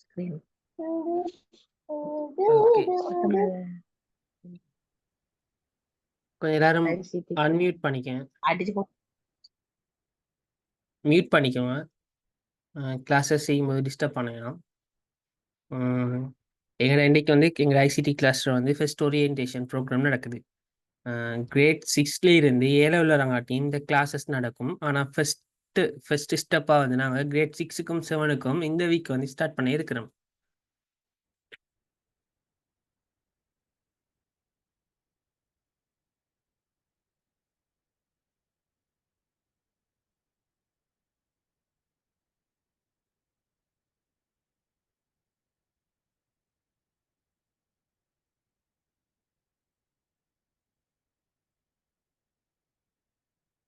Screen okay, கொஞ்சம் எல்லாரும் unmute பண்ணிக்கங்க. அடிச்சு போ. மியூட் பண்ணிக்கோங்க. கிளாஸஸ் செய்யும்போது டிஸ்டர்ப் பண்ண வேணாம். எங்களோட இன்றைக்கு வந்து எங்கள் ஐசிடி கிளாஸில் வந்து ஃபர்ஸ்ட் ஓரியன்டேஷன் ப்ரோக்ராம் நடக்குது. கிரேட் 6ல இருந்து 7 வரங்காட்டியும் இந்த கிளாஸஸ் நடக்கும். ஆனால் ஃபர்ஸ்ட் ஸ்டெப்பாக வந்து நாங்கள் கிரேட் 6க்கும் 7க்கும் இந்த வீக் வந்து ஸ்டார்ட் பண்ணி இருக்கிறோம்.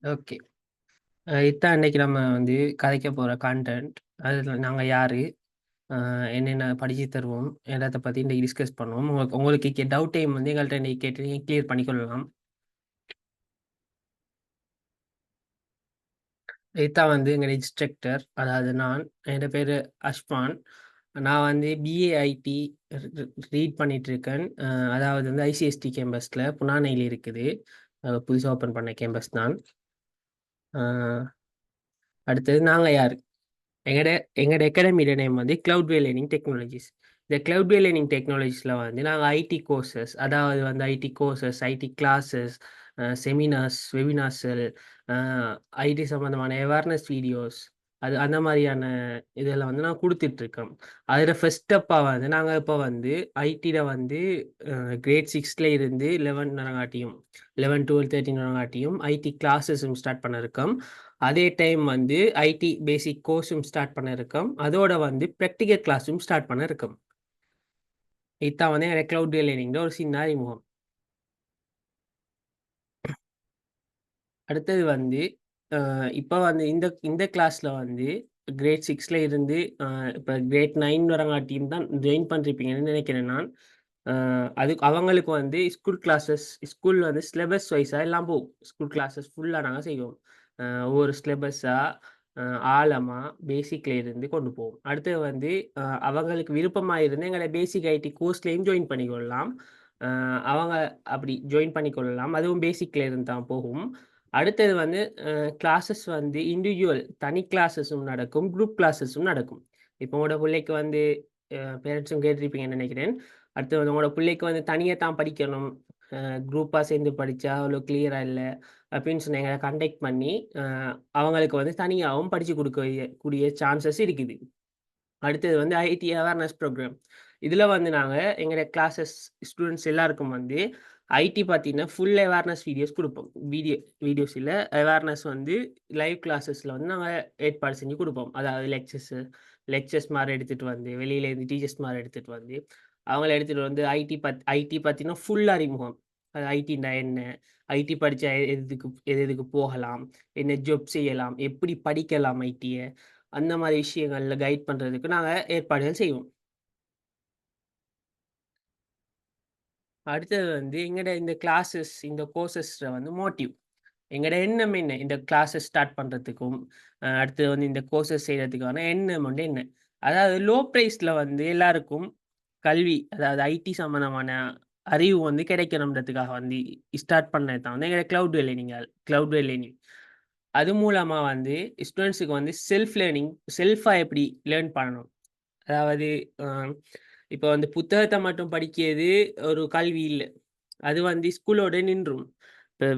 ஓகே, இதுதான் இன்னைக்கு நம்ம வந்து கதைக்க போகிற கான்டென்ட். அதில் நாங்கள் யார், என்னென்ன படித்து தருவோம், எல்லாத்த பற்றி இன்றைக்கி டிஸ்கஸ் பண்ணுவோம். உங்களுக்கு டவுட் டைம் வந்து எங்கள்கிட்ட இன்றைக்கி கேட்டு நீங்கள் கிளியர் பண்ணிக்கொள்ளலாம். இதுதான் வந்து எங்கள் இன்ஸ்ட்ரக்டர், அதாவது நான். என்னோட பேர் அஷ்பான். நான் வந்து பிஏஐடி ரீட் பண்ணிகிட்ருக்கேன். அதாவது வந்து ஐசிஎஸ்டி கேம்பஸில் புனானையில் இருக்குது. புதுசாக ஓப்பன் பண்ண கேம்பஸ் தான். அடுத்தது நாங்கள் யார், எங்களோட அகாடமியோட நேம் வந்து கிளவுட்வே லேர்னிங் டெக்னாலஜிஸ். இந்த கிளவுட்வே லேர்னிங் டெக்னாலஜிஸில் வந்து நாங்கள் ஐடி கோர்சஸ், அதாவது வந்து IT courses, IT classes, seminars, வெபினார்ஸல், ஐடி சம்மந்தமான அவேர்னஸ் வீடியோஸ், அது அந்த மாதிரியான இதெல்லாம் வந்து நான் கொடுத்துட்ருக்கோம். அதில் ஃபர்ஸ்ட் ஸ்டெப்பாக வந்து நாங்கள் இப்போ வந்து ஐடியில் வந்து கிரேட் 6ல இருந்து 11 வரங்காட்டியும் 11, 12, 13 வரங்காட்டியும் ஐடி கிளாஸஸும் ஸ்டார்ட் பண்ணியிருக்கோம். அதே டைம் வந்து ஐடி பேசிக் கோர்ஸும் ஸ்டார்ட் பண்ணியிருக்கோம். அதோட வந்து ப்ராக்டிக்கல் கிளாஸும் ஸ்டார்ட் பண்ணியிருக்கோம். இதுதான் வந்து எனக்கு கிளவுட் லேர்னிங்கிற ஒரு சின்ன அறிமுகம். அடுத்தது வந்து இப்போ வந்து இந்த கிளாஸில் வந்து கிரேட் 6ல இருந்து இப்போ கிரேட் 9 வரங்காட்டியும் தான் ஜாயின் பண்ணிருப்பீங்கன்னு நினைக்கிறேன் நான். அதுக்கு அவங்களுக்கு வந்து ஸ்கூல் வந்து சிலபஸ் வைஸாக எல்லாம் போகும். ஸ்கூல் கிளாஸஸ் ஃபுல்லாக நாங்கள் செய்வோம். ஒவ்வொரு சிலபஸாக ஆழமாக பேசிக்கில் இருந்து கொண்டு போவோம். அடுத்தது வந்து அவங்களுக்கு விருப்பமாக இருந்து எங்களை பேசிக் ஐடி கோர்ஸ்லேயும் ஜாயின் பண்ணிக்கொள்ளலாம். அவங்க அப்படி ஜாயின் பண்ணிக்கொள்ளலாம். அதுவும் பேசிக்கில் இருந்து தான் போகும். அடுத்தது வந்து கிளாஸஸ் வந்து இண்டிவிஜுவல் தனி கிளாஸஸும் நடக்கும், குரூப் கிளாஸஸும் நடக்கும். இப்போ உங்களோட பிள்ளைக்கு வந்து பேரண்ட்ஸும் கேட்டிருப்பீங்கன்னு நினைக்கிறேன். அடுத்து வந்து உங்களோட பிள்ளைக்கு வந்து தனியாக தான் படிக்கணும், குரூப்பாக சேர்ந்து படித்தா அவ்வளோ கிளியராக இல்லை அப்படின்னு சொன்ன எங்களை கண்டெக்ட் பண்ணி அவங்களுக்கு வந்து தனியாகவும் படித்து கூடிய சான்சஸ் இருக்குது. அடுத்தது வந்து ஐடி அவேர்னஸ் ப்ரோக்ராம். இதில் வந்து நாங்கள் எங்களோட கிளாஸஸ் ஸ்டூடெண்ட்ஸ் எல்லாருக்கும் வந்து ஐடி பார்த்தீங்கன்னா ஃபுல் அவேர்னஸ் வீடியோஸ் கொடுப்போம். வீடியோஸில் அவேர்னஸ் வந்து லைவ் கிளாஸஸில் வந்து நாங்கள் ஏற்பாடு செஞ்சு கொடுப்போம். அதாவது லெக்சர்ஸ் மாதிரி எடுத்துகிட்டு வந்து வெளியிலேருந்து டீச்சர்ஸ் மாதிரி எடுத்துகிட்டு வந்து அவங்கள எடுத்துகிட்டு வந்து ஐடி பார்த்தீங்கன்னா ஃபுல் அறிமுகம். அது ஐடின்னா என்ன, ஐடி படித்தா எதுக்கு போகலாம், என்ன ஜாப் செய்யலாம், எப்படி படிக்கலாம் ஐடியை, அந்த மாதிரி விஷயங்களில் கைட் பண்ணுறதுக்கு நாங்கள் ஏற்பாடுகள் செய்வோம். அடுத்தது வந்து எங்களோட இந்த கிளாஸஸ் இந்த கோர்சஸில் வந்து மோட்டிவ், எங்களோட எண்ணம் என்ன இந்த கிளாஸஸ் ஸ்டார்ட் பண்ணுறதுக்கும் அடுத்தது வந்து இந்த கோர்சஸ் செய்கிறதுக்கான எண்ணம் வந்து என்ன. அதாவது லோ ப்ரைஸில் வந்து எல்லாருக்கும் கல்வி, அதாவது ஐடி சம்மந்தமான அறிவு வந்து கிடைக்கணுன்றதுக்காக வந்து ஸ்டார்ட் பண்ணது தான் வந்து எங்களோட கிளவுட் லேர்னிங். அது மூலமாக வந்து ஸ்டூடெண்ட்ஸுக்கு வந்து செல்ஃபாக எப்படி லேர்ன் பண்ணணும். அதாவது இப்போ வந்து புத்தகத்தை மட்டும் படிக்கிறது ஒரு கல்வி இல்லை, அது வந்து ஸ்கூலோட நின்றும். இப்போ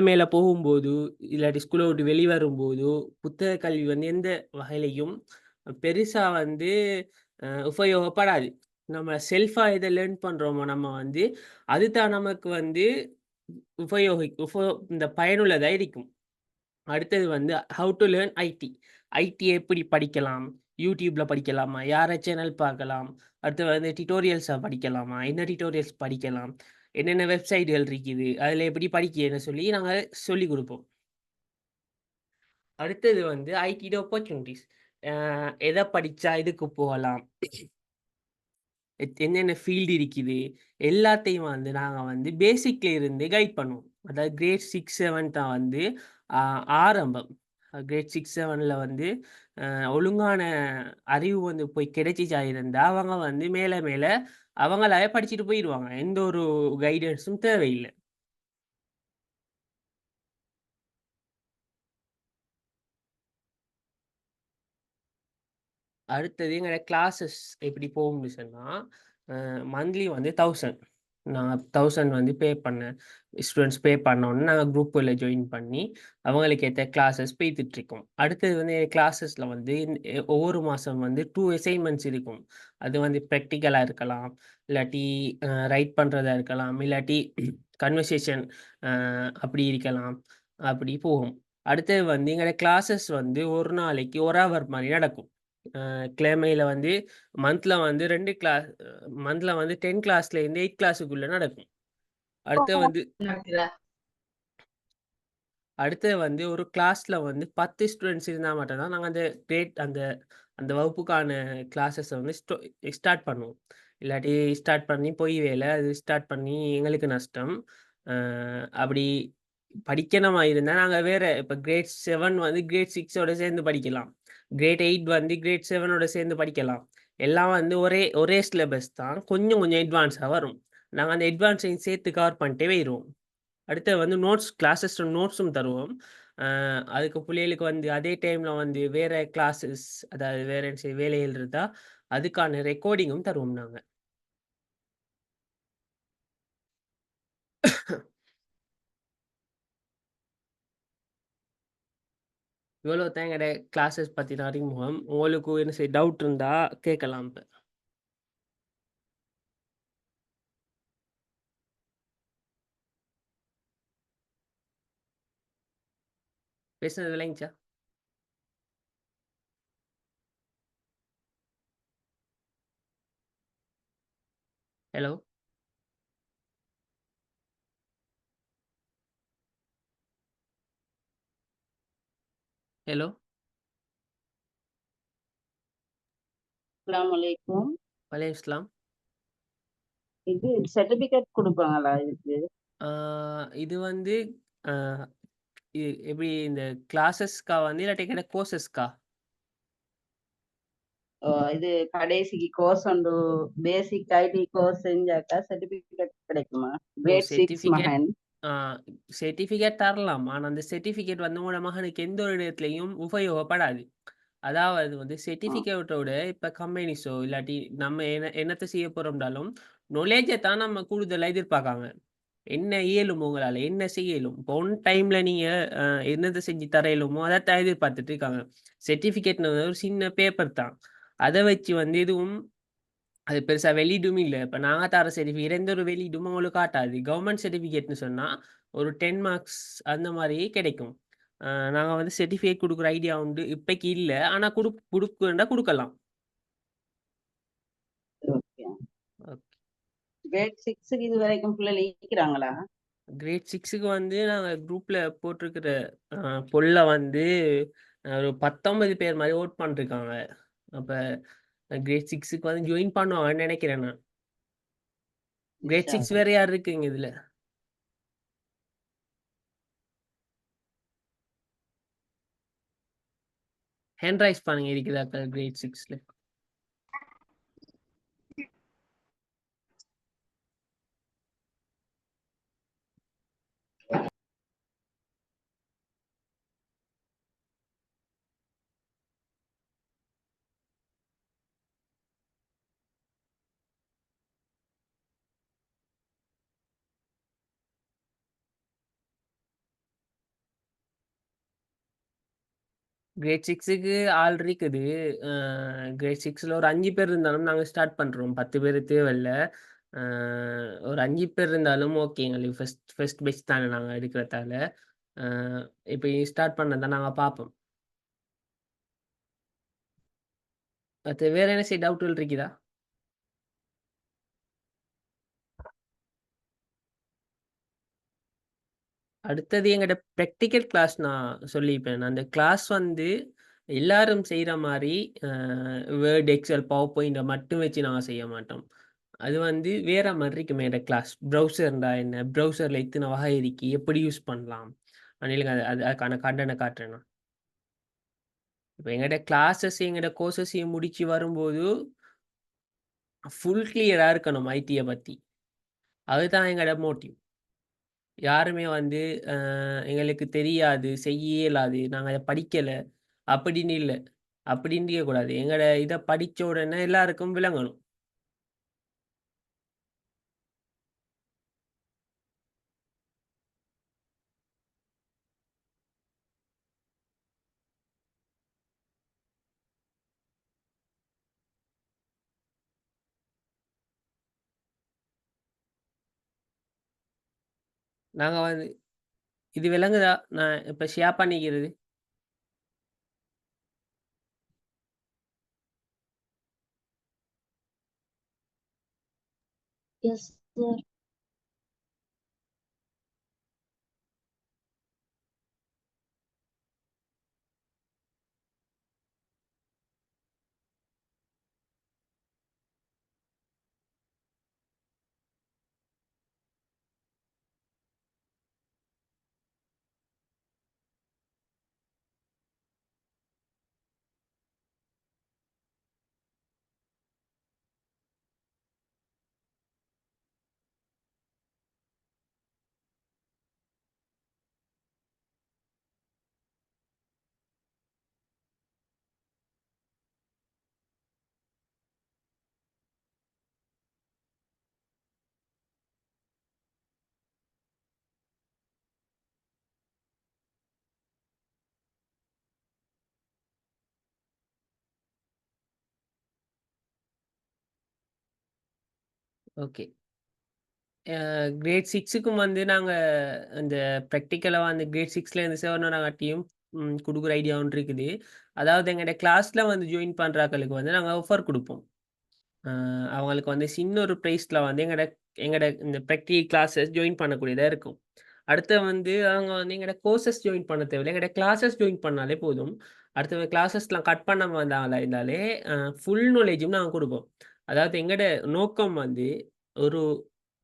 மேலே போகும்போது இல்லாட்டி ஸ்கூலை விட்டு வெளிவரும்போது புத்தக கல்வி வந்து எந்த வகையிலையும் பெருசாக வந்து உபயோகப்படாது. நம்ம செல்ஃபாக எதை லேர்ன் பண்ணுறோமோ நம்ம வந்து அதுதான் நமக்கு வந்து இந்த பயனுள்ளதாக இருக்கும். அடுத்தது வந்து ஹவு டு லேர்ன் ஐடி எப்படி படிக்கலாம், யூடியூப்பில் படிக்கலாமா, யாரை சேனல் பார்க்கலாம், அடுத்து வந்து டியூட்டோரியல்ஸாக படிக்கலாமா, என்ன டியூட்டோரியல்ஸ் படிக்கலாம், என்னென்ன வெப்சைட்டுகள் இருக்குது, அதில் எப்படி படிக்கன்னு சொல்லி நாங்கள் சொல்லிக் கொடுப்போம். அடுத்தது வந்து ஐடியோட ஆப்பர்ச்சுனிட்டிஸ், எதை படித்தா இதுக்கு போகலாம், என்னென்ன ஃபீல்டு இருக்குது, எல்லாத்தையும் வந்து நாங்கள் வந்து பேசிக்ல இருந்து கைட் பண்ணுவோம். அதாவது கிரேட் 6, 7 தான் வந்து ஆரம்பம். கிரேட் 6, 7ல வந்து அ ஒழுங்கான அறிவு வந்து போய் கிடைச்சிச்சா இருந்தா, அவங்க வந்து மேல மேல அவங்களாவே படிச்சுட்டு போயிருவாங்க. எந்த ஒரு கைடன்ஸும் தேவையில்ல. அடுத்தது எங்களோட கிளாஸஸ் எப்படி போகும்னு சொன்னா, மந்த்லி வந்து 1000 நான் 1000 வந்து பே பண்ணேன். ஸ்டூடண்ட்ஸ் பே பண்ணோனே நாங்க குரூப்புல ஜாயின் பண்ணி, அவங்களுக்கு ஏத்த கிளாஸஸ் போய்த்துட்ருக்கோம். அடுத்தது வந்து கிளாஸஸ்ல வந்து ஒவ்வொரு மாசம் வந்து 2 அசைன்மென்ட்ஸ் இருக்கும். அது வந்து பிராக்டிகலா இருக்கலாம், இல்லாட்டி ரைட் பண்றதா இருக்கலாம், இல்லாட்டி கன்வர்சேஷன் அ அப்படி இருக்கலாம். அப்படி போகும். அடுத்தது வந்து எங்களோட கிளாஸஸ் வந்து 1 நாளைக்கு 1 ஹவர் மாரி நடக்கும். கிழமையில வந்து மந்த்ல வந்து 2 கிளாஸ் மந்த்ல வந்து 10 கிளாஸ்லேருந்து 8 கிளாஸுக்குள்ள நடக்கும். அடுத்து வந்து அடுத்தது வந்து ஒரு கிளாஸ்ல வந்து 10 ஸ்டூடண்ட்ஸ் இருந்தா மட்டும் தான் நாங்க அந்த கிரேட் அந்த அந்த வகுப்புக்கான கிளாஸஸ வந்து ஸ்டார்ட் பண்ணுவோம். இல்லாட்டி ஸ்டார்ட் பண்ணி பொய் வேல அது ஸ்டார்ட் பண்ணி எங்களுக்கு நஷ்டம். அ அப்படி படிக்கணுமா இருந்தா நாங்க வேற இப்ப கிரேட் 7 வந்து கிரேட் 6 ஓட சேர்ந்து படிக்கலாம். கிரேட் 8 வந்து கிரேட் 7 ஓட சேர்ந்து படிக்கலாம். எல்லாம் வந்து ஒரே ஒரே சிலபஸ் தான். கொஞ்சம் கொஞ்சம் அட்வான்ஸா வரும். நாங்க அந்த அட்வான்ஸையும் சேர்த்து கவர் பண்ணிட்டே போயிருவோம். அடுத்து வந்து கிளாஸஸ் நோட்ஸும் தருவோம். அ அதுக்கு புள்ளைகளுக்கு வந்து அதே டைம்ல வந்து வேற கிளாஸஸ் அதாவது வேற வேலைகள் இருந்தா, அதுக்கான ரெக்கார்டிங்கும் தருவோம் நாங்க. இவ்வளோ தான் எங்கட கிளாஸஸ் பத்தின அறிமுகம். உங்களுக்கு என்ன டவுட் இருந்தா கேட்கலாம் இப்ப. பேசுனது விளங்கிச்சா? ஹலோ? ஹலோ? அஸ்ஸலாமு அலைக்கும். வலைக்கும் இஸ்லாம். இது சர்டிபிகேட் குடுப்பாங்களா இதுக்கு? ஆ இது வந்து அ எப்படி இந்த கிளாஸஸ்க்கா வந்து இல்லாட்டி எங்கட கோர்ஸஸ்க்கா? இது கடைசிக்கு கோர்ஸ் உண்டு பேசிக் ஐடி கோர்ஸ் செஞ்சாக்கா சர்டிபிகேட் கிடைக்குமா? ஓ கிரேட் 6 சர்டிஃபிகேட் மகன். ஆ சர்டிஃபிகேட் தரலாம். ஆனா, அந்த சர்டிஃபிகேட் வந்து உங்களோட மகனுக்கு எந்த ஒரு இடத்துலயும் உபயோகப்படாது. அதாவது வந்து அ, சர்டிஃபிகேட்டோட இப்ப கம்பெனிஸோ இல்லாட்டி நம்ம என்னத்த செய்ய போறோம்னாலும், நாலேட்ஜ தான் நம்ம கூடுதலா எதிர்பார்க்காங்க. என்ன இயலும் உங்களால? என்ன செய்ய இயலும்? இப்போ ஒன் டைம்ல நீங்க அ என்னத்த செஞ்சு தர இயலுமோ, அதத்தான் எதிர்பார்த்துட்டு இருக்காங்க. சர்டிஃபிகேட்ன்னு ஒரு சின்ன பேப்பர் தான். அத வச்சு வந்து எதுவும் அது பெருசா வெளியீடும் இல்ல. இப்ப நாங்க தர சர்டிஃபிகேட் எந்த ஒரு வெளியீடும் உங்களுக்கு காட்டாது. கவர்ன்மென்ட் சர்டிஃபிகேட்ன்னு சொன்னா, ஒரு 10 மார்க்ஸ் அந்த மாரி கிடைக்கும். அ நாங்க வந்து சர்டிஃபிகேட் குடுக்குற ஐடியா உண்டு. இப்பைக்கு இல்ல. ஆனா குடுக்கண்டா குடுக்கலாம். ஓகே. ஓகே. கிரேட் 6க்கு இதுவரைக்கும் பிள்ளைகள் இருக்கிறாங்களா? கிரேட் 6க்கு வந்து நாங்க குரூப்ல போட்டிருக்கிற அ பொல்ல வந்து ஒரு 19 பேர் மாரி வோட் பண்ணிருக்காங்க. அப்ப கிரேட் 6க்கு வந்து ஜாயின் பண்ணுவாங்கன்னு நெனைக்கிறேன் நான். கிரேட் இன்ஷா 6 அல்லாஹ். வேற யார் இருக்கீங்க இதுல? ஹேண்ட் ரைஸ் பண்ணுங்க இருக்குதா கிரேட் 6ல? கிரேட் 6க்கு ஆள் இருக்குது. அ கிரேட் 6ல ஒரு 5 பேர் இருந்தாலும் நாங்க ஸ்டார்ட் பண்றோம். 10 பேரு தேவையில்ல. அ ஒரு 5 பேர் இருந்தாலும் ஓகே. எங்களுக்கு ஃபர்ஸ்ட் பேட்ச் தானே நாங்க எடுக்கிறதால. அ இப்ப ஸ்டார்ட் பண்ணத நாங்க பார்ப்போம். அடுத்து வேற என்ன டவுட்டுகள் இருக்குதா? அடுத்தது எங்கிட்ட பிராக்டிகல் கிளாஸ் நான் சொல்லிப்பேன். அந்த கிளாஸ் வந்து எல்லாரும் செய்ற மாரி அ வேர்ட், எக்ஸெல், பவர் பாயிண்ட்ட மட்டும் வச்சு நாங்க செய்ய மாட்டோம். அது வந்து வேற மாரி இருக்கும் எங்கட கிளாஸ். ப்ரௌசர்ண்டா என்ன? ப்ரௌசர்ல எத்தன வகை இருக்கு? எப்படி யூஸ் பண்ணலாம்? அதுக்கான கண்டென்ட்ட காட்டுறேன் நான். இப்ப எங்கட கிளாஸஸ், எங்கட கோர்சஸையும் முடிச்சு வரும்போது, ஃபுல் கிளியரா இருக்கணும் ஐடிய பத்தி. அதுதான் எங்கட மோட்டிவ். யாருமே வந்து எங்களுக்கு தெரியாது, செய்ய இயலாது, நாங்க அத படிக்கல, அப்படின்னு இல்ல. அப்படின்னு இருக்கக்கூடாது. எங்கட இத படிச்ச உடனே எல்லாருக்கும் விளங்கணும். நாங்க வந்து இது விளங்குதா? நான் இப்ப ஷேர் பண்ணிக்கிறது. Yes, sir. ஓகே. கிரேட் 6க்கும் வந்து நாங்க இந்த பிராக்டிகலா வந்து கிரேட் 6லேருந்து 7 வராங்காட்டியும் குடுக்குற ஐடியா ஒன்று இருக்குது. அதாவது எங்கட கிளாஸ்ல வந்து ஜாயின் பண்றாக்களுக்கு வந்து நாங்க ஆஃபர் குடுப்போம். அ அவங்களுக்கு வந்து சின்ன ஒரு பிரைஸ்ல வந்து எங்கட எங்கட இந்த பிராக்டிகல் கிளாஸஸ் ஜாயின் பண்ணக்கூடியதா இருக்கும். அடுத்து வந்து அவங்க வந்து எங்கட கோர்சஸ் ஜாயின் பண்ண தேவையில்ல. எங்கட கிளாஸஸ் ஜாயின் பண்ணாலே போதும். அடுத்து கிளாஸஸ்லாம் கட் பண்ணாம வந்தாங்களா இருந்தாலே ஃபுல் நாலேஜும் நாங்க குடுப்போம். அதாவது எங்கட நோக்கம் வந்து ஒரு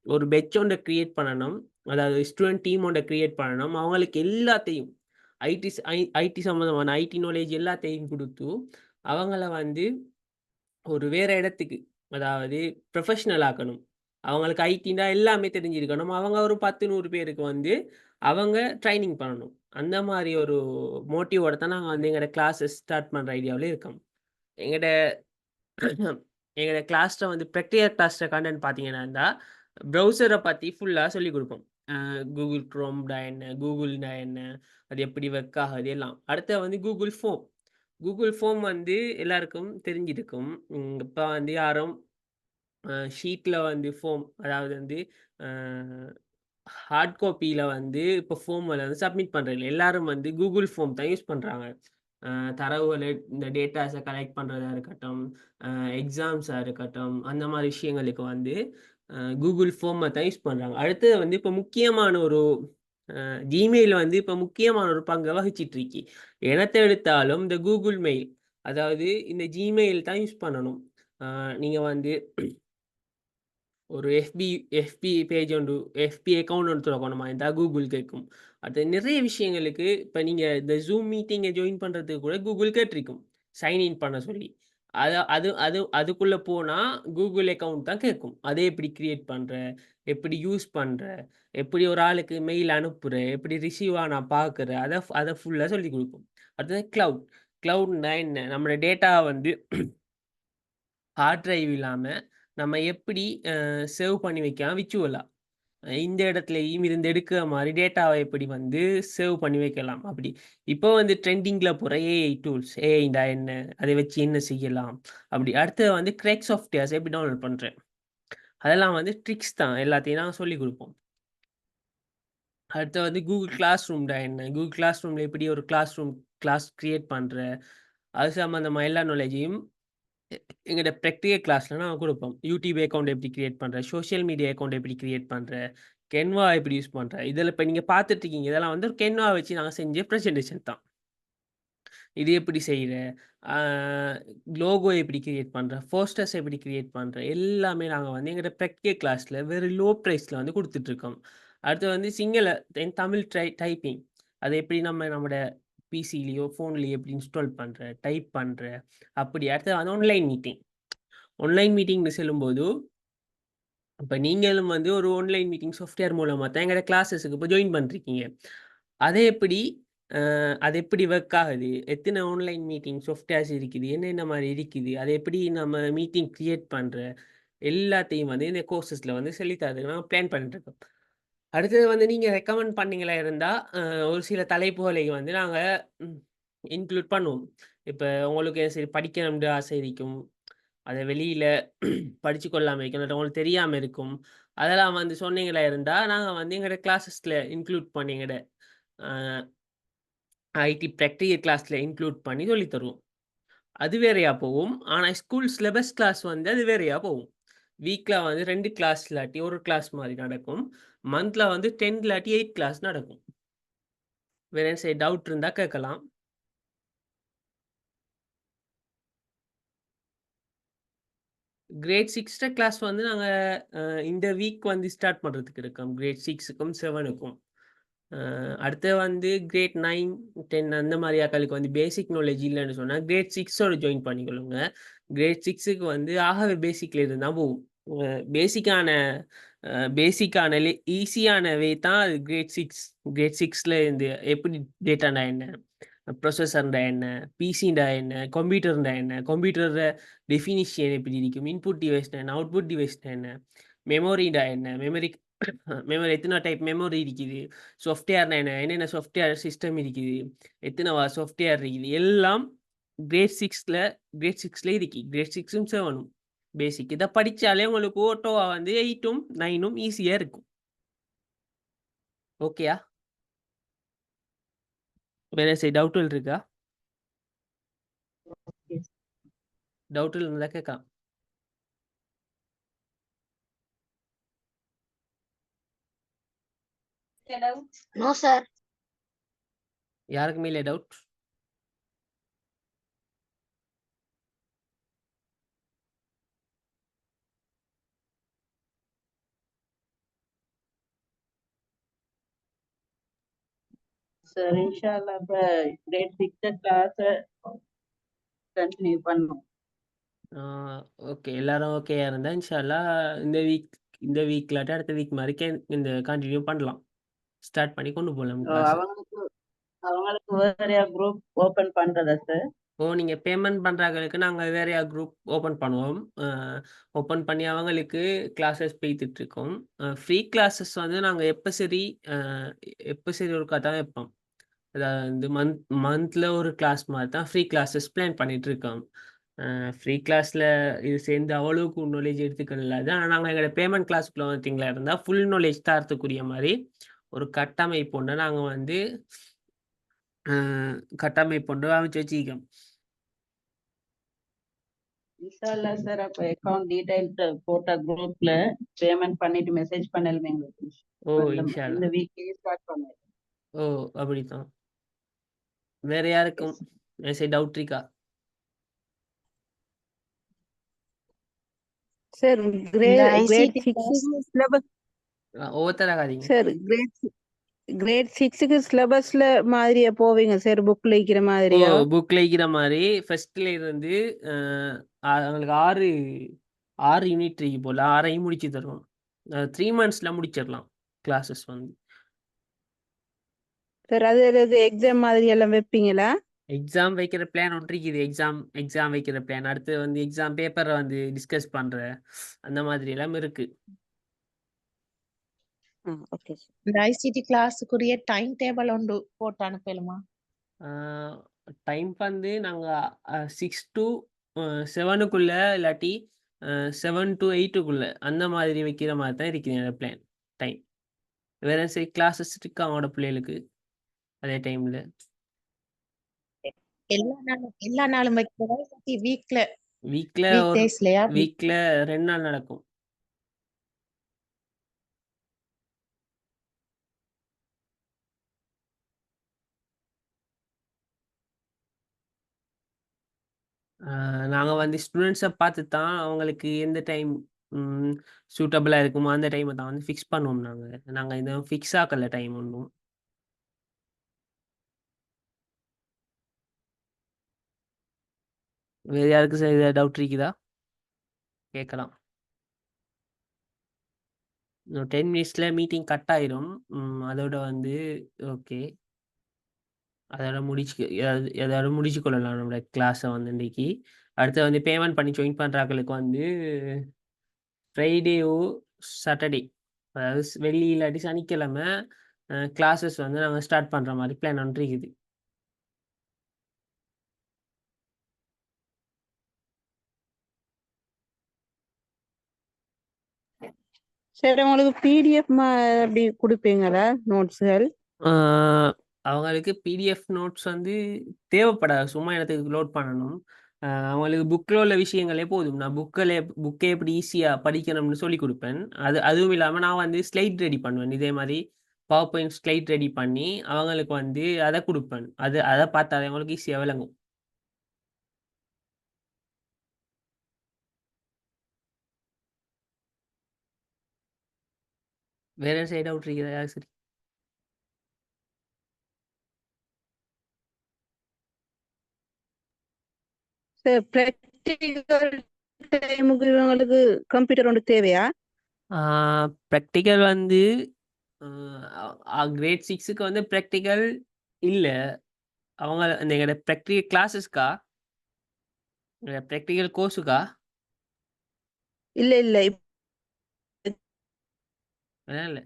ஒரு பெட்ச் ஒன்ட கிரியேட் பண்ணணும். அதாவது ஸ்டூடண்ட் டீம் ஒன்ட கிரியேட் பண்ணணும். அவங்களுக்கு எல்லாத்தையும் ஐடி சம்மந்தமான ஐடி நாலேட்ஜ் எல்லாத்தையும் குடுத்து, அவங்கள வந்து ஒரு வேற இடத்துக்கு, அதாவது புரொஃபஷனல் ஆக்கணும். அவங்களுக்கு ஐடின்னா எல்லாமே தெரிஞ்சிருக்கணும். அவங்க ஒரு 10, 100 பேருக்கு வந்து அவங்க ட்ரெய்னிங் பண்ணணும். அந்த மாரி ஒரு மோட்டிவோட தான் நாங்க வந்து எங்கட கிளாஸஸ் ஸ்டார்ட் பண்ற ஐடியாவுல இருக்கோம். எங்கட எங்கட கிளாஸ்ல வந்து பிராக்டிகல் கிளாஸ்ல கன்டென்ட் பார்த்தீங்கன்னா, ப்ரௌசர பத்தி ஃபுல்லா சொல்லிக் குடுப்போம். Google Chromeனா என்ன? Googleனா என்ன? அது எப்படி ஒர்க் ஆகுது எல்லாம். அடுத்து வந்து Google Form. Google Form வந்து எல்லாருக்கும் தெரிஞ்சிருக்கும். இப்ப வந்து யாரும் ஷீட்ல வந்து அதாவது வந்து அ ஹார்ட் காப்பில வந்து இப்போ ஃபார்ம்ல வந்து சப்மிட் பண்றதில்ல. எல்லாரும் வந்து Google ஃபார்ம் தான் யூஸ் பண்றாங்க. தரவுகள இந்த டேட்டாஸ கலெக்ட் பண்றதா இருக்கட்டும், அ எக்ஸாம்ஸா இருக்கட்டும், அந்த மாரி விஷயங்களுக்கு வந்து Google ஃபார்ம தான் யூஸ் பண்றாங்க. அடுத்தது வந்து இப்போ முக்கியமான ஒரு Gmail வந்து இப்போ முக்கியமான ஒரு பங்க வகிச்சிட்டு இருக்கு. என்னத்த எடுத்தாலும் இந்த Google மெயில், அதாவது இந்த Gmail தான் யூஸ் பண்ணணும். நீங்க வந்து ஒரு எஃபி பேஜ் உண்டு. எஃபி அக்கவுண்ட் ஒன்று தொறக்கணுமா இருந்தா கூகுள் கேட்கும். அடுத்து நிறைய விஷயங்களுக்கு இப்ப நீங்க இந்த Zoom மீட்டிங்க ஜாயின் பண்றதுக்கு கூட கூகுள் கேட்டிருக்கும். சைன் இன் பண்ண சொல்லி. அது அது அது அதுக்குள்ள போனா கூகுள் அக்கவுண்ட் தான் கேட்கும். அதை எப்படி கிரியேட் பண்ற? எப்படி யூஸ் பண்ற? எப்படி ஒரு ஆளுக்கு மெயில் அனுப்புற? எப்படி ரிசீவ் ஆனா பார்க்குற? அத ஃபுல்லா சொல்லிக் குடுக்கும். அடுத்தது கிளவுட். கிளவுட்னா என்ன? நம்மளோட டேட்டா வந்து ஹார்ட் டிரைவ் இல்லாம, நம்ம எப்படி சேவ் பண்ணி வைக்கலாம் விர்ச்சுவலா. இந்த இடத்துலயும் இருந்து எடுக்கிற மாரி டேட்டாவ எப்படி வந்து சேவ் பண்ணி வைக்கலாம் அப்படி. இப்போ வந்து ட்ரெண்டிங்ல போற ஏஐ டூல்ஸ். ஏஐண்டா என்ன? அதை வச்சு என்ன செய்யலாம்? அப்படி. அடுத்தது வந்து கிரேக் சாஃப்ட்வேர்ஸ் எப்படி டவுன்லோட் பண்றேன்? அதெல்லாம் வந்து ட்ரிக்ஸ் தான். எல்லாத்தையும் நாங்க சொல்லிக் குடுப்போம். அடுத்து வந்து Google Classroomடா என்ன? Google Classroomல எப்படி ஒரு கிளாஸ் கிரியேட் பண்ற? அது சம்மந்தமா எல்லா நாலேட்ஜையும் எ எங்கட பிராக்டிகல் கிளாஸ்ல நாங்க குடுப்போம். யூடியூப் அக்கவுண்ட் எப்படி கிரியேட் பண்ற? சோசியல் மீடியா அக்கவுண்ட் எப்படி கிரியேட் பண்ற? Canva எப்படி யூஸ் பண்ற? இதில இப்ப நீங்க பார்த்துட்டு இருக்கீங்க. இதெல்லாம் வந்து Canva வச்சு நாங்க செஞ்ச பிரசன்டேஷன் தான். இது எப்படி செய்ற? ஆ லோகோ எப்படி கிரியேட் பண்ற? போஸ்டர்ஸ் எப்படி கிரியேட் பண்ற? எல்லாமே நாங்க வந்து எங்கட பிராக்டிகல் கிளாஸ்ல வெரி லோ பிரைஸ்ல வந்து குடுத்துட்டுருக்கோம். அடுத்து வந்து சிங்கள தென் தமிழ் டைப்பிங். அது எப்படி நம்மோட பிசிலேயோ ஃபோன்லேயோ எப்படி இன்ஸ்டால் பண்ணுற, டைப் பண்ணுற, அப்படி. அடுத்து வந்து ஆன்லைன் மீட்டிங். ஆன்லைன் மீட்டிங்னு சொல்லும்போது இப்போ நீங்களும் வந்து ஒரு ஆன்லைன் மீட்டிங் சாஃப்ட்வேர் மூலமாக தான் எங்களோட கிளாஸஸுக்கு இப்போ ஜாயின் பண்ணிருக்கீங்க. அதை எப்படி அது எப்படி ஒர்க் ஆகுது, எத்தனை ஆன்லைன் மீட்டிங் சாஃப்ட்வேர்ஸ் இருக்குது, என்னென்ன மாதிரி இருக்குது, அதை எப்படி நம்ம மீட்டிங் கிரியேட் பண்ணுற எல்லாத்தையும் வந்து இந்த கோர்சஸில் வந்து சொல்லித்தரதுக்கு நாங்கள் பிளான் பண்ணிட்டு இருக்கோம். அடுத்தது வந்து நீங்கள் ரெக்கமெண்ட் பண்ணீங்களா இருந்தால் ஒரு சில தலைப்புகளை வந்து நாங்கள் இன்க்ளூட் பண்ணுவோம். இப்போ உங்களுக்கு சரி படிக்கணும்னு ஆசை இருக்கும், அதை வெளியில் படித்து கொள்ளாமல் இருக்கும், இல்லாட்டி உங்களுக்கு தெரியாமல் இருக்கும். அதெல்லாம் வந்து சொன்னீங்களா இருந்தால் நாங்கள் வந்து எங்களோட கிளாஸஸில் இன்க்ளூட் பண்ணி எங்களோட ஐடி ப்ராக்டிகல் கிளாஸில் இன்க்ளூட் பண்ணி சொல்லித் தருவோம். அது வேறையாக போகும். ஆனால் ஸ்கூல் சிலபஸ் கிளாஸ் வந்து அது வேறையாக போகும். வீக்கில் வந்து 2 கிளாஸ் இல்லாட்டி ஒரு கிளாஸ் மாதிரி நடக்கும். மந்தில் வந்து 10 இல்லாட்டி 8 கிளாஸ் நடக்கும். வேற சரி டவுட் இருந்தால் கேட்கலாம். கிரேட் 6 கிளாஸ் வந்து நாங்கள் இந்த வீக் வந்து ஸ்டார்ட் பண்ணுறதுக்கு இருக்கோம். கிரேட் 6க்கும் 7க்கும். அடுத்து வந்து கிரேட் 9, 10 அந்த மாதிரி ஆக்களுக்கு வந்து பேசிக் நாலேஜ் இல்லைன்னு சொன்னால் கிரேட் 6ஓட ஜாயின் பண்ணிக்கொள்ளுங்க. கிரேட் 6க்கு வந்து ஆகவே பேசிக்கில் இருந்தால் போகும். பேசிக்கான ஈஸியானவே தான் அது கிரேட் 6. கிரேட் 6ல் இருந்து எப்படி டேட்டாண்டா என்ன, ப்ரொசஸர்ண்டா என்ன, பிசிண்டா என்ன, கம்ப்யூட்டர்ண்டா என்ன, கம்ப்யூட்டரோட டெஃபினிஷன் எப்படி இருக்கும், இன்புட் டிவைஸ்னா என்ன, அவுட்புட் டிவைஸ்னா என்ன, மெமோரிடா என்ன, மெமரி எத்தனை டைப் மெமரி இருக்குது, சாஃப்ட்வேர்னா என்ன, என்னென்ன சாஃப்ட்வேர் சிஸ்டம் இருக்குது, எத்தனை சாஃப்ட்வேர் இருக்குது, எல்லாம் கிரேட் 6ல் இருக்கு. கிரேட் 6ம் 7ம் பேசிக். இதை படித்தாலே உங்களுக்கு ஓட்டோவா வந்து 8ம் 9ம் ஈஸியாக இருக்கும். ஓகேயா? வேற சரி டவுட்டுகள் இருக்கா? டவுட்டுகள் இருந்தால் கேட்கலாம். No sir. யாருக்குமே இல்லை டவுட்? சரி இன்ஷால்லா இப்ப கிரேட் 6 கிளாஸ் கண்டினியூ பண்ணுவோம். ஓகே, எல்லாரும் ஓகேயா இருந்தால் இன்ஷால்லா இந்த வீக்லாட்டி அடுத்த வீக் மாதிரி இந்த கண்டினியூ பண்ணலாம். ஸ்டார்ட் பண்ணி கொண்டு போகலாம் கிளாஸ். அவங்களுக்கு வேற குரூப் ஓபன் பண்றதா சார்? நீங்கள் பேமெண்ட் பண்ணுறாங்களுக்கு நாங்கள் வேறையா குரூப் ஓப்பன் பண்ணுவோம். ஓப்பன் பண்ணி அவங்களுக்கு கிளாஸஸ் போய்த்துட்ருக்கோம். ஃப்ரீ கிளாஸஸ் வந்து நாங்கள் எப்போ சரி ஒருக்கா தான் வைப்போம். அதாவது மந்தில் ஒரு கிளாஸ் மாதிரி தான் ஃப்ரீ கிளாஸஸ் பிளான் பண்ணிகிட்ருக்கோம். ஃப்ரீ கிளாஸில் இது சேர்ந்து அவ்வளோக்கு நாலேஜ் எடுத்துக்கலாது. ஆனால் நாங்கள் எங்களோட பேமெண்ட் கிளாஸ்க்குள்ளே வந்துட்டிங்களா இருந்தால் ஃபுல் நாலேஜ் தரத்துக்குரிய மாதிரி ஒரு கட்டமைப்பு ஒன்று நாங்கள் வந்து அமைச்சு வச்சுக்கோம். இன்ஷால்லா சார் அப்ப அக்கவுண்ட் டீடைல் போட்ட குரூப்ல பேமெண்ட் பண்ணிட்டு மெசேஜ் பண்ணலுமே எங்களுக்கு. இன்ஷால்லா இந்த வீக்லயே ஸ்டார்ட் பண்ணுவோம். அப்படித்தான். வேற யாருக்கும் டவுட் இருக்கா? சார் கிரேட் 6 சிலபஸ் ஒவ்வொருத்தராகாதீங்க. சார் கிரேட் 6க்கு சிலபஸ்ல மாதிரியா போவீங்க சார்? புக்ல இருக்கிற மாதிரியா? புக்ல இருக்கிற மாதிரி ஃபர்ஸ்ட்ல இருந்து அவங்களுக்கு 6 யூனிட் இருக்கு போல. 6ஐயும் முடிச்சு தருவோம். 3 monthsல முடிச்சிடலாம் கிளாஸஸ் வந்து. சார் அது எக்ஸாம் மாதிரி எல்லாம் வைப்பீங்களா? எக்ஸாம் வைக்கிற பிளான் ஒன்று இருக்குது. எக்ஸாம் வைக்கிற பிளான். அடுத்து வந்து எக்ஸாம் பேப்பரை வந்து டிஸ்கஸ் பண்ற அந்த மாதிரி எல்லாம் இருக்கு. ஓகே. இந்த ஐசிடி கிளாஸுக்குரிய டைம் டேபிள் ஒன்று போட்டு அனுப்பலுமா? டைம் வந்து நாங்கள் 6 to 7க்குள்ள இல்லாட்டி 7 to 8க்குள்ள அந்த மாதிரி வைக்கிற மாதிரி தான் இருக்குது என்னோட பிளான். டைம் வேற சரி கிளாஸஸ் இருக்கு அவங்களோட பிள்ளைகளுக்கு அதே டைமில். எல்லா நாளும் வைக்கிறதா இல்லாட்டி வீக்ல வீக்கில் டேஸ்லயா? 2 நாள் நடக்கும். நாங்கள் வந்து ஸ்டூடெண்ட்ஸை பார்த்து தான் அவங்களுக்கு எந்த டைம் சூட்டபிளாக இருக்குமோ அந்த டைமை தான் வந்து ஃபிக்ஸ் பண்ணுவோம். நாங்கள் இதை ஃபிக்ஸ் ஆக்கல டைம் ஒன்றும். வேறு யாருக்கு ஏதாவது டவுட் இருக்குதா? கேட்கலாம். இன்னும் 10 மினிட்ஸ்ல மீட்டிங் கட் ஆயிரும். அதோட வந்து ஓகே. அதோட முடிச்சு கொள்ளலாம் நம்மளோட கிளாஸை வந்து இன்னைக்கு. அடுத்து வந்து பேமெண்ட் பண்ணி ஜாயின் பண்ணுறாக்களுக்கு வந்து ஃப்ரைடேவோ சாட்டர்டே, அதாவது வெள்ளி இல்லாட்டி சனிக்கிழமை கிளாஸஸ் வந்து நாங்கள் ஸ்டார்ட் பண்ணுற மாதிரி பிளான் ஒன்று இருக்குது. சரி, உங்களுக்கு பிடிஎஃப் அப்படி கொடுப்பீங்களா நோட்ஸ்கள்? அவங்களுக்கு பிடிஎஃப் நோட்ஸ் வந்து தேவைப்படாது, சும்மா எனக்கு லோட் பண்ணணும். அவங்களுக்கு புக்கில் உள்ள விஷயங்களே போதும். நான் புக்கை எப்படி ஈஸியாக படிக்கணும்னு சொல்லி கொடுப்பேன். அதுவும் இல்லாமல் நான் வந்து ஸ்லைட் ரெடி பண்ணுவேன். இதே மாதிரி பவர் பாயிண்ட் ஸ்லைட் ரெடி பண்ணி அவங்களுக்கு வந்து அதை கொடுப்பேன். அதை பார்த்தாலே அவங்களுக்கு ஈஸியாக விளங்கும். வேற சைட் அவுட் இருக்குதா? சரி, சரி, ப்ராக்டிக்கல் டைமுக்கு இவங்களுக்கு கம்ப்யூட்டர் ஒன்று தேவையா? ப்ராக்டிக்கல் வந்து கிரேட் 6க்கு வந்து ப்ராக்டிக்கல் இல்லை. அவங்க எங்களோட ப்ராக்டிக்கல் கிளாஸஸ்க்கா, ப்ராக்டிக்கல் கோர்ஸுக்கா? இல்ல இல்ல, அதான் இல்லை.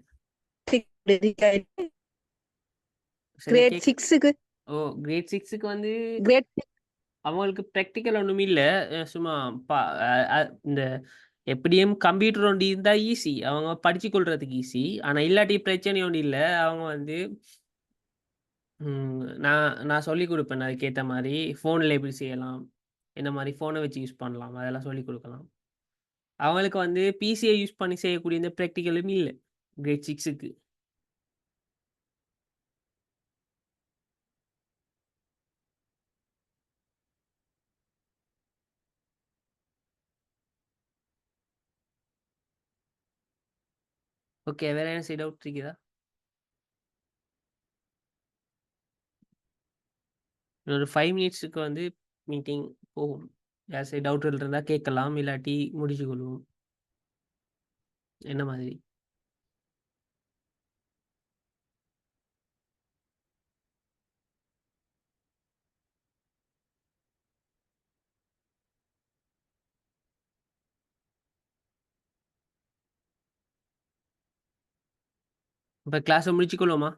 கிரேட் 6க்கு. ஓ, கிரேட் 6க்கு வந்து கிரேட் அவங்களுக்கு ப்ராக்டிக்கல் ஒன்றும் இல்லை. சும்மா இந்த எப்படியும் கம்ப்யூட்டர் ஒன்று இருந்தால் ஈஸி, அவங்க படித்து கொள்றதுக்கு ஈஸி. ஆனால் இல்லாட்டி பிரச்சனை ஒன்றும் இல்லை. அவங்க வந்து நான் சொல்லிக் கொடுப்பேன். அதுக்கேற்ற மாதிரி ஃபோனில் எப்படி செய்யலாம், என்ன மாதிரி ஃபோனை வச்சு யூஸ் பண்ணலாம், அதெல்லாம் சொல்லிக் கொடுக்கலாம். அவங்களுக்கு வந்து பிசியை யூஸ் பண்ணி செய்யக்கூடிய இந்த ப்ராக்டிக்கலும் இல்லை கிரேட் 6க்கு. ஓகே, வேற என்ன சைட் அவுட் இருக்குதா? ஒரு 5 மினிட்ஸுக்கு வந்து மீட்டிங் போகும். யார் சைட் டவுட் இருந்தால் கேட்கலாம், இல்லாட்டி முடிச்சு கொள்வோம். என்ன மாதிரி? இப்போ கிளாஸை முடிச்சு கொள்வோமா?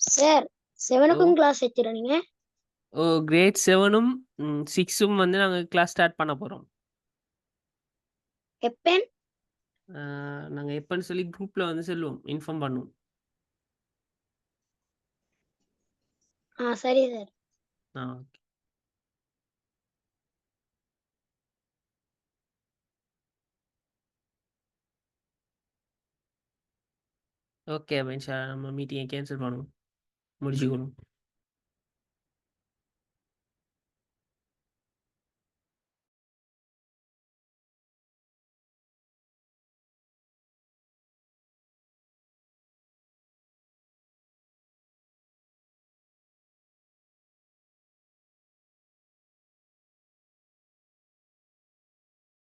சார் ஓ 7க்கும் கிளாஸ் வச்சிருந்தீங்க. ஓ கிரேட் 7ம் 6ம் வந்து நாங்கள் கிளாஸ் ஸ்டார்ட் பண்ண போகிறோம். எப்பன்? நாங்கள் எப்போன்னு சொல்லி குரூப்பில் வந்து சொல்லுவோம், இன்ஃபார்ம் பண்ணுவோம். சரி சார். ஓகே. ஓகே, நம்ம மீட்டிங்கை கேன்சல் பண்ணுவோம், முடிச்சுக்கணும்.